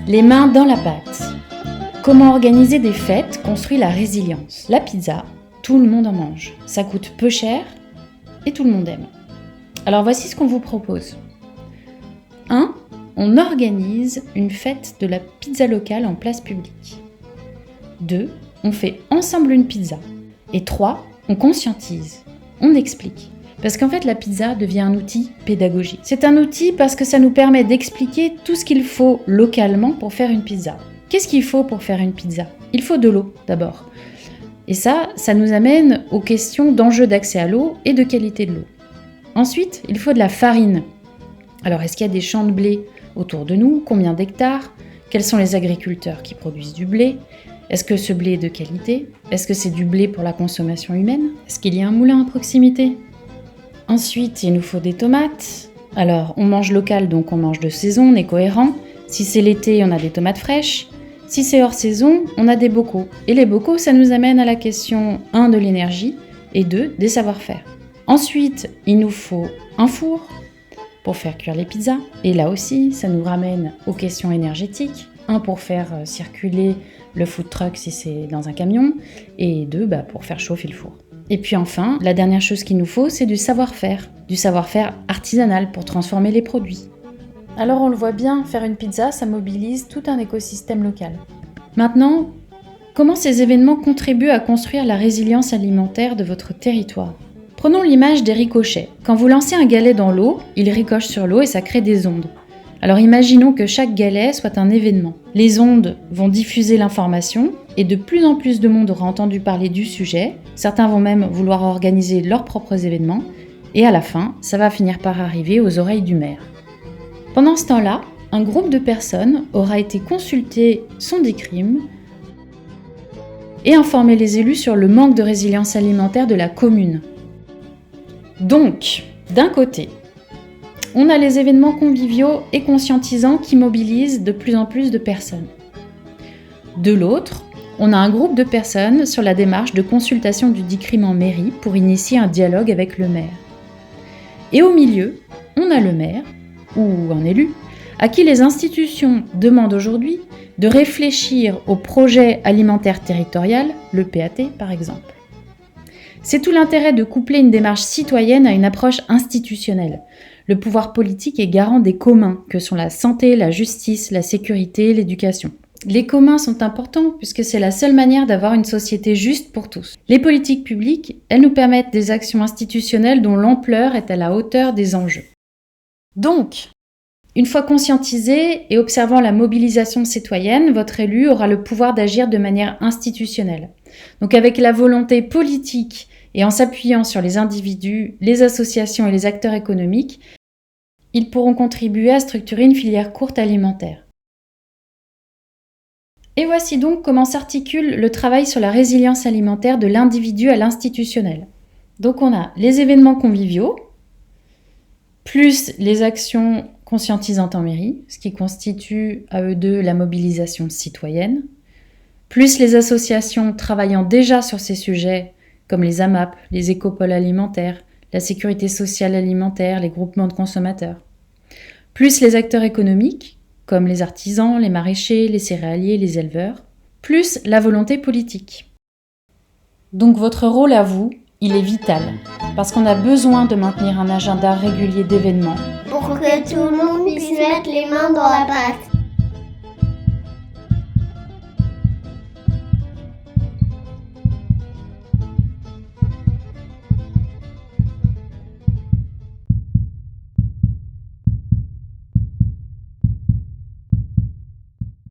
Les mains dans la pâte. Comment organiser des fêtes construit la résilience. La pizza, tout le monde en mange. Ça coûte peu cher et tout le monde aime. Alors voici ce qu'on vous propose. 1. On organise une fête de la pizza locale en place publique. 2. On fait ensemble une pizza. Et 3. On conscientise. On explique. Parce qu'en fait, la pizza devient un outil pédagogique. C'est un outil parce que ça nous permet d'expliquer tout ce qu'il faut localement pour faire une pizza. Qu'est-ce qu'il faut pour faire une pizza ? Il faut de l'eau, d'abord. Et ça nous amène aux questions d'enjeux d'accès à l'eau et de qualité de l'eau. Ensuite, il faut de la farine. Alors, est-ce qu'il y a des champs de blé autour de nous ? Combien d'hectares ? Quels sont les agriculteurs qui produisent du blé ? Est-ce que ce blé est de qualité ? Est-ce que c'est du blé pour la consommation humaine ? Est-ce qu'il y a un moulin à proximité ? Ensuite, il nous faut des tomates. Alors, on mange local, donc on mange de saison, on est cohérent. Si c'est l'été, on a des tomates fraîches. Si c'est hors saison, on a des bocaux. Et les bocaux, ça nous amène à la question 1 de l'énergie et 2 des savoir-faire. Ensuite, il nous faut un four pour faire cuire les pizzas. Et là aussi, ça nous ramène aux questions énergétiques. 1 pour faire circuler le food truck si c'est dans un camion. Et 2 pour faire chauffer le four. Et puis enfin, la dernière chose qu'il nous faut, c'est du savoir-faire artisanal pour transformer les produits. Alors on le voit bien, faire une pizza, ça mobilise tout un écosystème local. Maintenant, comment ces événements contribuent à construire la résilience alimentaire de votre territoire ? Prenons l'image des ricochets. Quand vous lancez un galet dans l'eau, il ricoche sur l'eau et ça crée des ondes. Alors imaginons que chaque galet soit un événement. Les ondes vont diffuser l'information et de plus en plus de monde aura entendu parler du sujet. Certains vont même vouloir organiser leurs propres événements. Et à la fin, ça va finir par arriver aux oreilles du maire. Pendant ce temps-là, un groupe de personnes aura été consulter Sondicrime et informer les élus sur le manque de résilience alimentaire de la commune. Donc, d'un côté, on a les événements conviviaux et conscientisants qui mobilisent de plus en plus de personnes. De l'autre, on a un groupe de personnes sur la démarche de consultation du DICRIM en mairie pour initier un dialogue avec le maire. Et au milieu, on a le maire, ou un élu, à qui les institutions demandent aujourd'hui de réfléchir au projet alimentaire territorial, le PAT par exemple. C'est tout l'intérêt de coupler une démarche citoyenne à une approche institutionnelle. Le pouvoir politique est garant des communs, que sont la santé, la justice, la sécurité, l'éducation. Les communs sont importants puisque c'est la seule manière d'avoir une société juste pour tous. Les politiques publiques, elles nous permettent des actions institutionnelles dont l'ampleur est à la hauteur des enjeux. Donc, une fois conscientisé et observant la mobilisation citoyenne, votre élu aura le pouvoir d'agir de manière institutionnelle. Donc avec la volonté politique et en s'appuyant sur les individus, les associations et les acteurs économiques, ils pourront contribuer à structurer une filière courte alimentaire. Et voici donc comment s'articule le travail sur la résilience alimentaire de l'individu à l'institutionnel. Donc on a les événements conviviaux, plus les actions conscientisantes en mairie, ce qui constitue à eux deux la mobilisation citoyenne, plus les associations travaillant déjà sur ces sujets, comme les AMAP, les écopoles alimentaires, la sécurité sociale alimentaire, les groupements de consommateurs, plus les acteurs économiques, comme les artisans, les maraîchers, les céréaliers, les éleveurs, plus la volonté politique. Donc votre rôle à vous, il est vital, parce qu'on a besoin de maintenir un agenda régulier d'événements pour que tout le monde puisse mettre les mains dans la pâte.